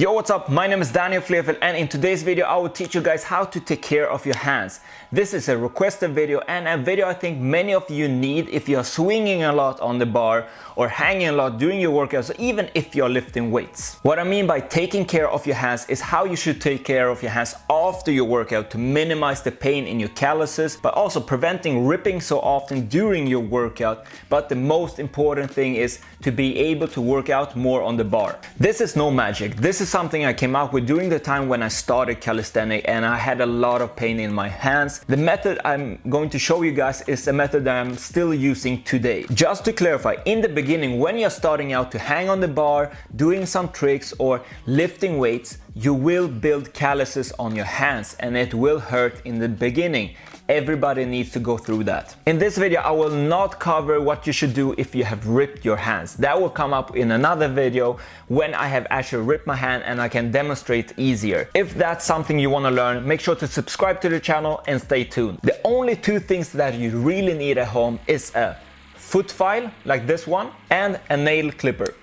Yo, what's up? My name is Flefil, and in today's video I will teach you guys how to take care of your hands. This is a requested video and a video I think many of you need if you are swinging a lot on the bar or hanging a lot during your workouts, or even if you're lifting weights. What I mean by taking care of your hands is how you should take care of your hands after your workout to minimize the pain in your calluses, but also preventing ripping so often during your workout. But the most important thing is to be able to work out more on the bar. This is no magic. This is something I came up with during the time when I started calisthenics and I had a lot of pain in my hands. The method I'm going to show you guys is a method that I'm still using today. Just to clarify, in the beginning, when you're starting out to hang on the bar, doing some tricks or lifting weights, you will build calluses on your hands and it will hurt in the beginning. Everybody needs to go through that. In this video, I will not cover what you should do if you have ripped your hands. That will come up in another video when I have actually ripped my hand and I can demonstrate easier. If that's something you want to learn, make sure to subscribe to the channel and stay tuned. The only two things that you really need at home is a foot file like this one and a nail clipper.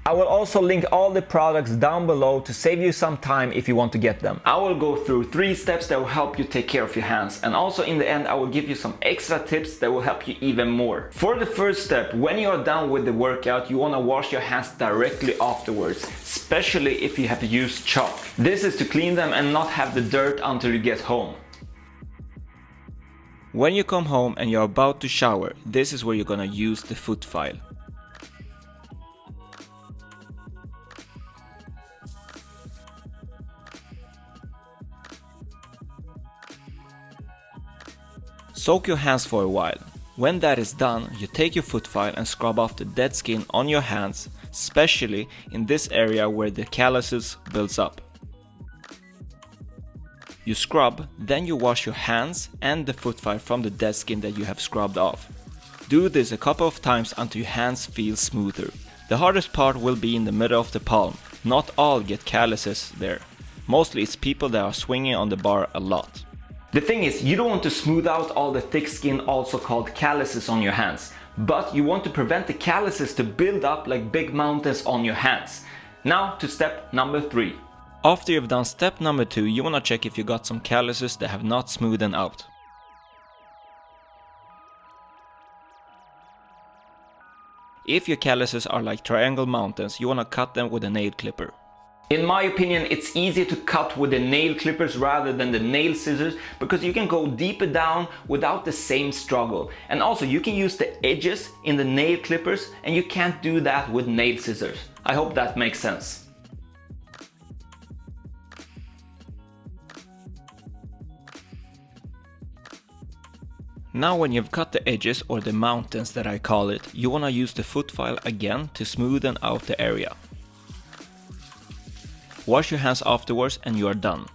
I will also link all the products down below to save you some time if you want to get them. I will go through 3 steps that will help you take care of your hands, and also in the end I will give you some extra tips that will help you even more. For the first step, when you are done with the workout, you want to wash your hands directly afterwards, especially if you have used chalk. This is to clean them and not have the dirt until you get home. When you come home and you're about to shower, this is where you're gonna use the foot file. Soak your hands for a while. When that is done, you take your foot file and scrub off the dead skin on your hands, especially in this area where the calluses builds up. You scrub, then you wash your hands and the foot file from the dead skin that you have scrubbed off. Do this a couple of times until your hands feel smoother. The hardest part will be in the middle of the palm. Not all get calluses there. Mostly it's people that are swinging on the bar a lot. The thing is, you don't want to smooth out all the thick skin, also called calluses, on your hands, but you want to prevent the calluses to build up like big mountains on your hands. Now to step number 3. After you've done step number 2, you want to check if you got some calluses that have not smoothened out. If your calluses are like triangle mountains, you want to cut them with a nail clipper. In my opinion, it's easier to cut with the nail clippers rather than the nail scissors, because you can go deeper down without the same struggle. And also you can use the edges in the nail clippers and you can't do that with nail scissors. I hope that makes sense. Now when you've cut the edges, or the mountains that I call it, you want to use the foot file again to smoothen out the area. Wash your hands afterwards and you are done.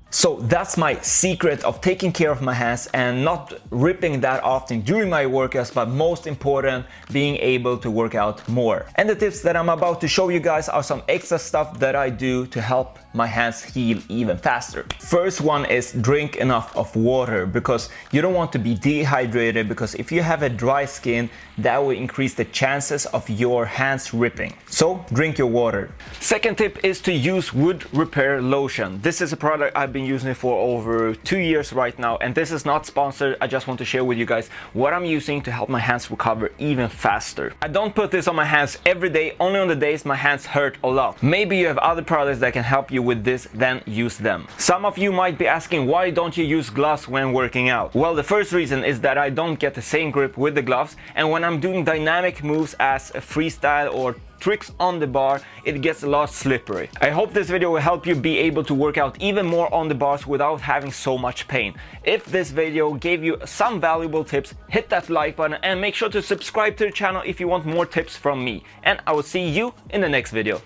So that's my secret of taking care of my hands and not ripping that often during my workouts, but most important, being able to work out more. And the tips that I'm about to show you guys are some extra stuff that I do to help my hands heal even faster. First one is drink enough of water, because you don't want to be dehydrated, because if you have a dry skin, that will increase the chances of your hands ripping. So drink your water. Second tip is to use wood repair lotion. This is a product I've been using it for over 2 years right now, and this is not sponsored. I just want to share with you guys what I'm using to help my hands recover even faster. I don't put this on my hands every day, only on the days my hands hurt a lot. Maybe you have other products that can help you with this, then use them. Some of you might be asking, why don't you use gloves when working out? Well, the first reason is that I don't get the same grip with the gloves, and when I'm doing dynamic moves as a freestyle or tricks on the bar, it gets a lot slippery. I hope this video will help you be able to work out even more on the bars without having so much pain. If this video gave you some valuable tips, hit that like button and make sure to subscribe to the channel if you want more tips from me. And I will see you in the next video.